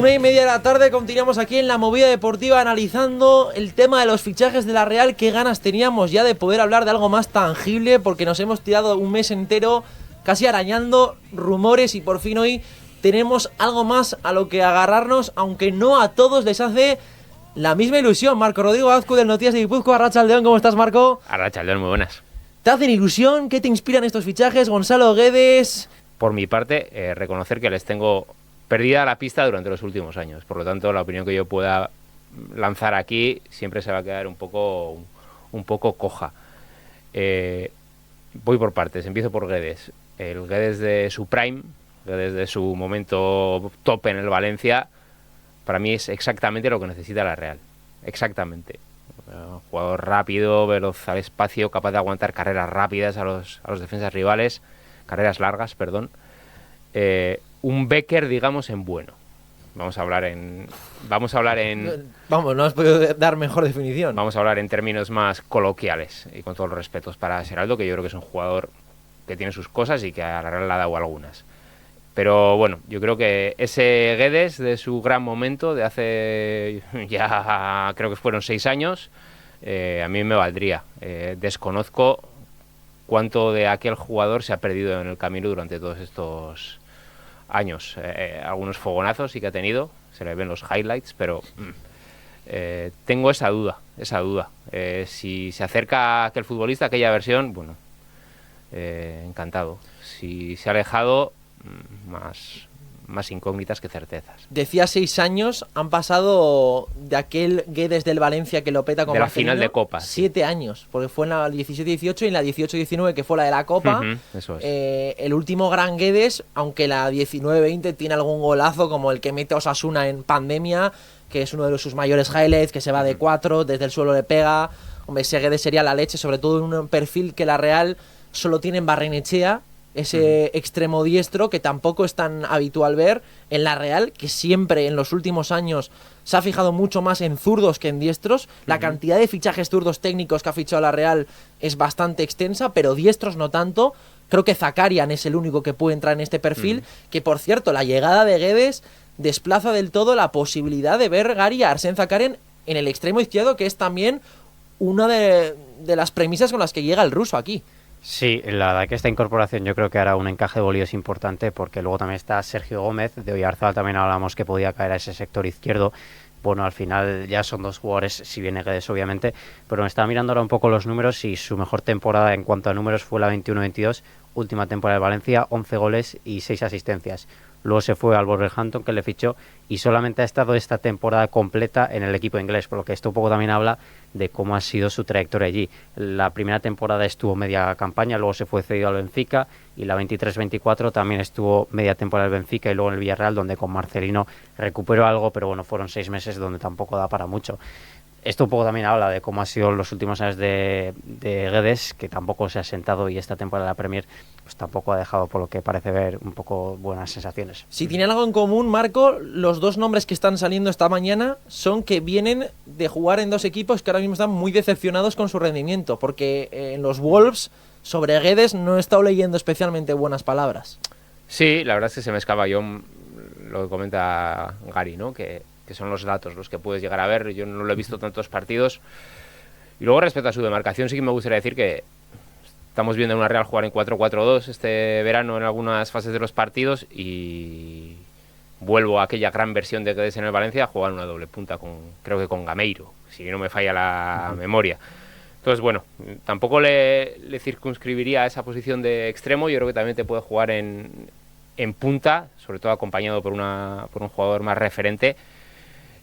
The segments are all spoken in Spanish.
1:30 de la tarde continuamos aquí en la movida deportiva analizando el tema de los fichajes de la Real. Qué ganas teníamos ya de poder hablar de algo más tangible, porque nos hemos tirado un mes entero casi arañando rumores y por fin hoy tenemos algo más a lo que agarrarnos, aunque no a todos les hace la misma ilusión. Marco Rodrigo Azcu del Noticias de Guipúzcoa. Arratsaldeon, ¿cómo estás, Marco? Arratsaldeon, muy buenas. ¿Te hacen ilusión? ¿Qué te inspiran estos fichajes? Gonzalo Guedes. Por mi parte, reconocer que les tengo perdida la pista durante los últimos años. Por lo tanto, la opinión que yo pueda lanzar aquí siempre se va a quedar un poco coja. Voy por partes. Empiezo por Guedes. El Guedes de su prime, Guedes de su momento top en el Valencia, para mí es exactamente lo que necesita la Real. Exactamente. Jugador rápido, veloz al espacio, capaz de aguantar carreras rápidas a los defensas rivales, carreras largas, perdón. Un Becker, digamos, en bueno. Vamos a hablar en... Vamos, no has podido dar mejor definición. Vamos a hablar en términos más coloquiales y con todos los respetos para Seraldo, que yo creo que es un jugador que tiene sus cosas y que a la Real le ha dado algunas. Pero bueno, yo creo que ese Guedes de su gran momento de hace ya creo que fueron 6 años, a mí me valdría. Desconozco cuánto de aquel jugador se ha perdido en el camino durante todos estos años. Algunos fogonazos sí que ha tenido, se le ven los highlights, pero tengo esa duda. Si se acerca aquel futbolista, aquella versión, bueno, encantado. Si se ha alejado, más incógnitas que certezas. Decía 6 años, han pasado de aquel Guedes del Valencia que lo peta con de la Marcelino, final de Copa. 7 años, porque fue en la 17-18 y en la 18-19 que fue la de la Copa. Eso es. El último gran Guedes, aunque la 19-20 tiene algún golazo como el que mete Osasuna en pandemia, que es uno de sus mayores highlights, que se va de 4, desde el suelo le pega. Hombre, ese Guedes sería la leche, sobre todo en un perfil que la Real solo tiene en Barrenechea, ese extremo diestro que tampoco es tan habitual ver en la Real, que siempre en los últimos años se ha fijado mucho más en zurdos que en diestros. La cantidad de fichajes zurdos técnicos que ha fichado la Real es bastante extensa, pero diestros no tanto. Creo que Zakarian es el único que puede entrar en este perfil, que por cierto, la llegada de Guedes desplaza del todo la posibilidad de ver Gary a Arsène Zakarian en el extremo izquierdo, que es también una de las premisas con las que llega el ruso aquí. Sí, la verdad que esta incorporación yo creo que hará un encaje de bolillos importante, porque luego también está Sergio Gómez, de Oyarzabal también hablamos que podía caer a ese sector izquierdo. Bueno, al final ya son 2 jugadores, si viene Guedes obviamente, pero me estaba mirando ahora un poco los números y su mejor temporada en cuanto a números fue la 21-22, última temporada de Valencia, 11 goles y 6 asistencias. Luego se fue al Wolverhampton, que le fichó, y solamente ha estado esta temporada completa en el equipo inglés, por lo que esto un poco también habla de cómo ha sido su trayectoria allí. La primera temporada estuvo media campaña, luego se fue cedido al Benfica, y la 23-24 también estuvo media temporada en el Benfica y luego en el Villarreal, donde con Marcelino recuperó algo, pero bueno, fueron 6 meses donde tampoco da para mucho. Esto un poco también habla de cómo ha sido los últimos años de Guedes, que tampoco se ha sentado, y esta temporada de la Premier pues tampoco ha dejado, por lo que parece ver, un poco buenas sensaciones. Si tiene algo en común, Marco, los 2 nombres que están saliendo esta mañana son que vienen de jugar en 2 equipos que ahora mismo están muy decepcionados con su rendimiento, porque en los Wolves sobre Guedes no he estado leyendo especialmente buenas palabras. Sí, la verdad es que se me escapa yo lo que comenta Gary, ¿no? Que son los datos los que puedes llegar a ver. Yo no lo he visto tantos partidos. Y luego, respecto a su demarcación, sí que me gustaría decir que estamos viendo a una Real jugar en 4-4-2 este verano en algunas fases de los partidos, y vuelvo a aquella gran versión de Guedes en el Valencia, a jugar una doble punta creo que con Gameiro, si no me falla la memoria. Entonces, bueno, tampoco le circunscribiría a esa posición de extremo. Yo creo que también te puede jugar en punta, sobre todo acompañado por un jugador más referente.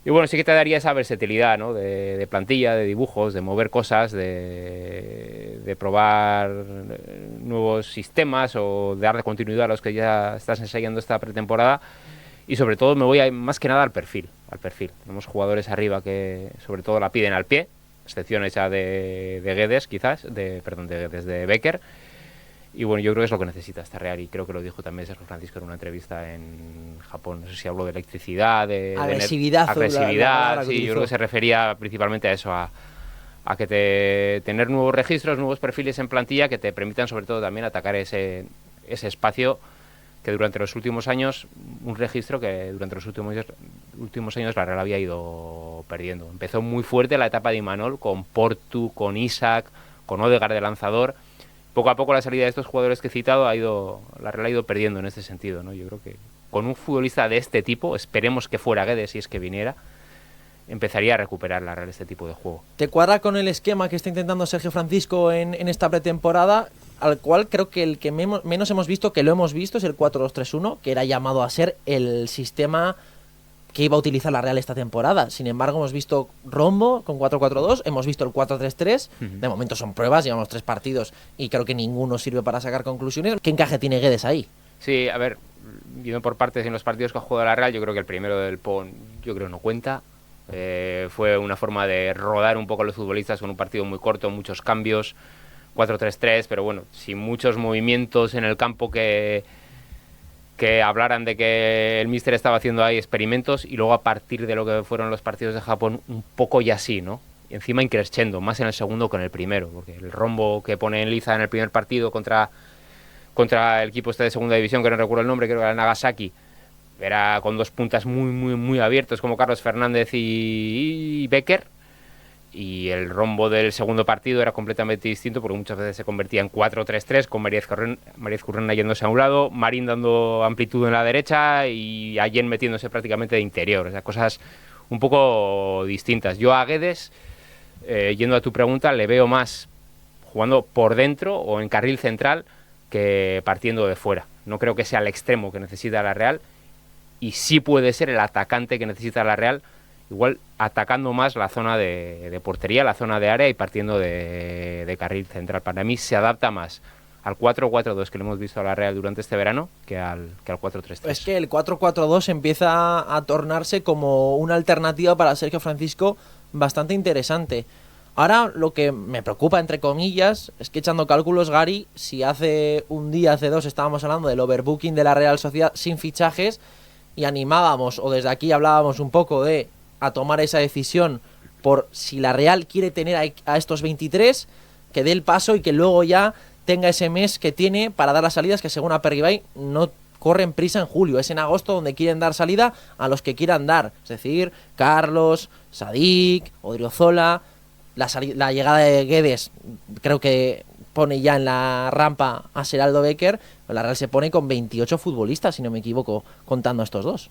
Y bueno, sí que te daría esa versatilidad, ¿no? de plantilla, de dibujos, de mover cosas, de probar nuevos sistemas o de darle continuidad a los que ya estás ensayando esta pretemporada. Y sobre todo me voy más que nada al perfil. Tenemos jugadores arriba que sobre todo la piden al pie, excepción hecha de Guedes, quizás, de Becker. Y bueno, yo creo que es lo que necesita esta Real, y creo que lo dijo también Sergio Francisco en una entrevista en Japón. No sé si habló de electricidad, de agresividad. Sí, yo creo que se refería principalmente a eso, a que tener nuevos registros, nuevos perfiles en plantilla que te permitan sobre todo también atacar ese espacio que durante los últimos años, un registro que durante los últimos años la Real había ido perdiendo. Empezó muy fuerte la etapa de Imanol, con Portu, con Isaac, con Odegaard de lanzador. Poco a poco la salida de estos jugadores que he citado la Real ha ido perdiendo en este sentido, ¿no? Yo creo que con un futbolista de este tipo, esperemos que fuera Guedes si es que viniera, empezaría a recuperar la Real este tipo de juego. ¿Te cuadra con el esquema que está intentando Sergio Francisco en esta pretemporada? Al cual creo que el que menos hemos visto, que lo hemos visto, es el 4-2-3-1, que era llamado a ser el sistema que iba a utilizar la Real esta temporada. Sin embargo, hemos visto rombo con 4-4-2, hemos visto el 4-3-3, de momento son pruebas, llevamos 3 partidos y creo que ninguno sirve para sacar conclusiones. ¿Qué encaje tiene Guedes ahí? Sí, a ver, yendo por partes en los partidos que ha jugado la Real, yo creo que el primero del PON, yo creo no cuenta. Fue una forma de rodar un poco a los futbolistas con un partido muy corto, muchos cambios, 4-3-3, pero bueno, sin muchos movimientos en el campo que hablaran de que el míster estaba haciendo ahí experimentos, y luego a partir de lo que fueron los partidos de Japón, un poco ya así, ¿no? Y encima increciendo, más en el segundo que en el primero, porque el rombo que pone en liza en el primer partido contra el equipo este de segunda división, que no recuerdo el nombre, creo que era Nagasaki, era con 2 puntas muy abiertos como Carlos Fernández y Becker, y el rombo del segundo partido era completamente distinto, porque muchas veces se convertía en 4-3-3 con Maríez Currena yéndose a un lado, Marín dando amplitud en la derecha y Allen metiéndose prácticamente de interior, o sea, cosas un poco distintas. Yo a Guedes, yendo a tu pregunta, le veo más jugando por dentro o en carril central que partiendo de fuera. No creo que sea el extremo que necesita la Real, y sí puede ser el atacante que necesita la Real, igual atacando más la zona de portería, la zona de área, y partiendo de carril central. Para mí se adapta más al 4-4-2 que le hemos visto a la Real durante este verano que al 4-3-3. Es que el 4-4-2 empieza a tornarse como una alternativa para Sergio Francisco bastante interesante. Ahora lo que me preocupa, entre comillas, es que, echando cálculos, Gary, si hace un día, hace 2, estábamos hablando del overbooking de la Real Sociedad sin fichajes, y animábamos, o desde aquí hablábamos un poco a tomar esa decisión por si la Real quiere tener a estos 23, que dé el paso y que luego ya tenga ese mes que tiene para dar las salidas, que según Aperribay no corren prisa en julio, es en agosto donde quieren dar salida a los que quieran dar, es decir, Carlos, Sadik, Odriozola. La llegada de Guedes creo que pone ya en la rampa a Seraldo Becker, pero la Real se pone con 28 futbolistas, si no me equivoco, contando a estos dos.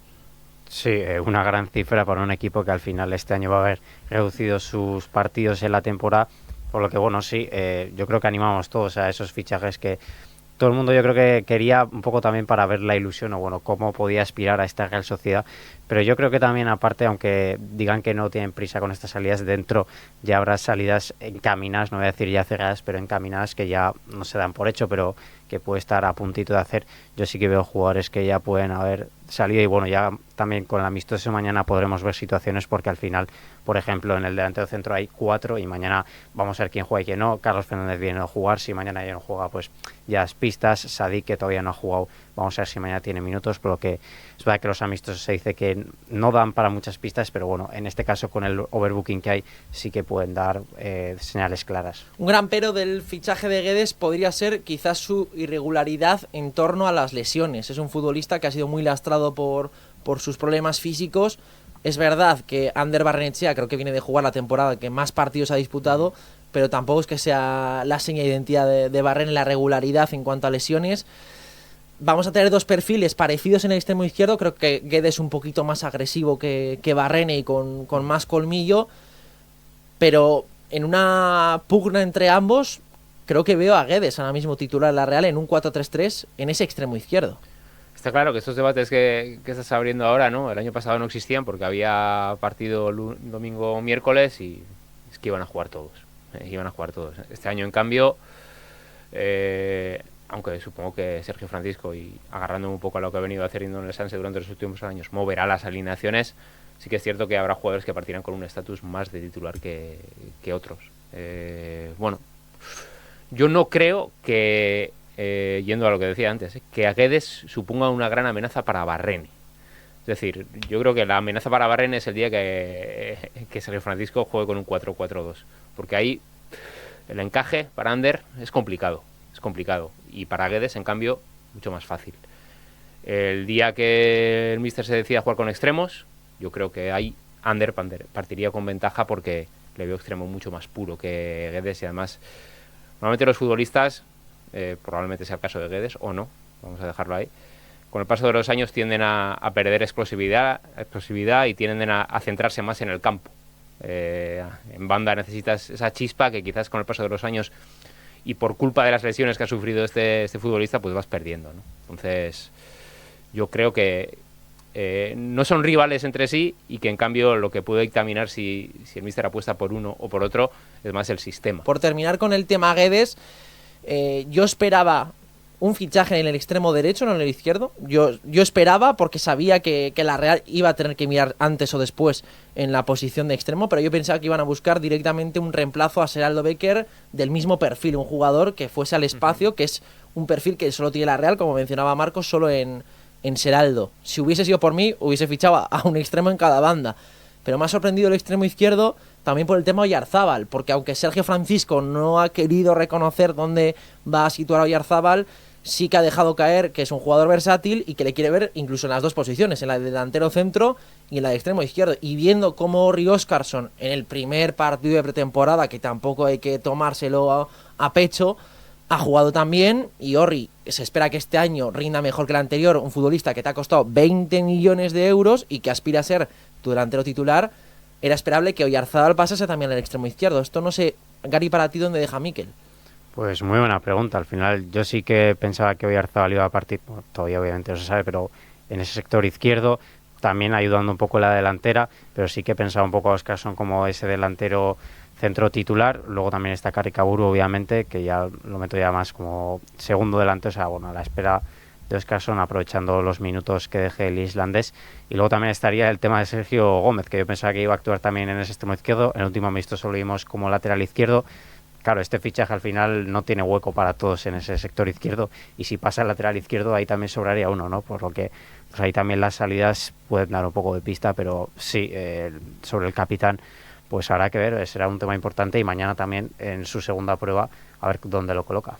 Sí, una gran cifra para un equipo que al final este año va a haber reducido sus partidos en la temporada, por lo que bueno, sí, yo creo que animamos todos a esos fichajes que todo el mundo, yo creo que quería un poco también para ver la ilusión o bueno, cómo podía aspirar a esta Real Sociedad. Pero yo creo que también, aparte, aunque digan que no tienen prisa con estas salidas, dentro ya habrá salidas encaminadas, no voy a decir ya cerradas, pero encaminadas, que ya no se dan por hecho, pero que puede estar a puntito de hacer. Yo sí que veo jugadores que ya pueden haber salido, y bueno, ya también con el amistoso mañana podremos ver situaciones, porque al final, por ejemplo, en el delantero centro hay 4 y mañana vamos a ver quién juega y quién no. Carlos Fernández viene a jugar, si mañana ya no juega, pues ya es pistas. Sadik, que todavía no ha jugado, vamos a ver si mañana tiene minutos, pero que es verdad que los amistosos se dice que no dan para muchas pistas, pero bueno, en este caso con el overbooking que hay sí que pueden dar señales claras. Un gran pero del fichaje de Guedes podría ser quizás su irregularidad en torno a las lesiones. Es un futbolista que ha sido muy lastrado por sus problemas físicos. Es verdad que Ander Barrenechea creo que viene de jugar la temporada que más partidos ha disputado, pero tampoco es que sea la seña de identidad de Barren en la regularidad en cuanto a lesiones. Vamos a tener 2 perfiles parecidos en el extremo izquierdo. Creo que Guedes es un poquito más agresivo que Barrene y con más colmillo, pero en una pugna entre ambos creo que veo a Guedes ahora mismo titular en la Real en un 4-3-3 en ese extremo izquierdo. Está claro que estos debates que estás abriendo ahora, ¿no? El año pasado no existían porque había partido domingo o miércoles y es que iban a jugar todos. Iban a jugar todos. Este año, en cambio, aunque supongo que Sergio Francisco, y agarrándome un poco a lo que ha venido haciendo en el Sanse durante los últimos años, moverá las alineaciones, sí que es cierto que habrá jugadores que partirán con un estatus más de titular que otros. Bueno, yo no creo que, yendo a lo que decía antes, que a Guedes suponga una gran amenaza para Barrene. Es decir, yo creo que la amenaza para Barrene es el día que Sergio Francisco juegue con un 4-4-2, porque ahí el encaje para Ander es complicado, y para Guedes, en cambio, mucho más fácil. El día que el míster se decida a jugar con extremos, yo creo que ahí Ander partiría con ventaja porque le veo extremo mucho más puro que Guedes y además normalmente los futbolistas, probablemente sea el caso de Guedes o no, vamos a dejarlo ahí, con el paso de los años tienden a perder explosividad y tienden a centrarse más en el campo. En banda necesitas esa chispa que quizás con el paso de los años y por culpa de las lesiones que ha sufrido este futbolista pues vas perdiendo, ¿no? Entonces yo creo que no son rivales entre sí y que en cambio lo que puede dictaminar si el míster apuesta por uno o por otro es más el sistema. Por terminar con el tema Guedes, yo esperaba un fichaje en el extremo derecho, no en el izquierdo. Yo esperaba porque sabía que la Real iba a tener que mirar antes o después en la posición de extremo, pero yo pensaba que iban a buscar directamente un reemplazo a Seraldo Becker del mismo perfil, un jugador que fuese al espacio, que es un perfil que solo tiene la Real, como mencionaba Marcos, solo en Seraldo. Si hubiese sido por mí, hubiese fichado a un extremo en cada banda. Pero me ha sorprendido el extremo izquierdo también por el tema Oyarzábal, porque aunque Sergio Francisco no ha querido reconocer dónde va a situar a Oyarzábal, sí que ha dejado caer que es un jugador versátil y que le quiere ver incluso en las dos posiciones, en la de delantero centro y en la de extremo izquierdo. Y viendo cómo Orri Óscarsson en el primer partido de pretemporada, que tampoco hay que tomárselo a pecho, ha jugado también, y Orri se espera que este año rinda mejor que el anterior, un futbolista que te ha costado 20 millones de euros y que aspira a ser tu delantero titular. Era esperable que Oyarzábal pasase también al extremo izquierdo. Esto no sé, Gary, para ti, ¿dónde deja Mikel? Pues muy buena pregunta. Al final yo sí que pensaba que Oyarzábal iba a partir, bueno, todavía obviamente no se sabe, pero en ese sector izquierdo, también ayudando un poco en la delantera, pero sí que pensaba un poco a Óscarsson como ese delantero centro titular. Luego también está Caricaburu, obviamente, que ya lo meto ya más como segundo delantero, o sea, bueno, a la espera de Óscarsson, aprovechando los minutos que deje el islandés. Y luego también estaría el tema de Sergio Gómez, que yo pensaba que iba a actuar también en ese extremo izquierdo. En el último amistoso lo vimos como lateral izquierdo. Claro, este fichaje al final no tiene hueco para todos en ese sector izquierdo, y si pasa al lateral izquierdo ahí también sobraría uno, ¿no? Por lo que pues ahí también las salidas pueden dar un poco de pista, pero sí, sobre el capitán pues habrá que ver, será un tema importante, y mañana también en su segunda prueba a ver dónde lo coloca.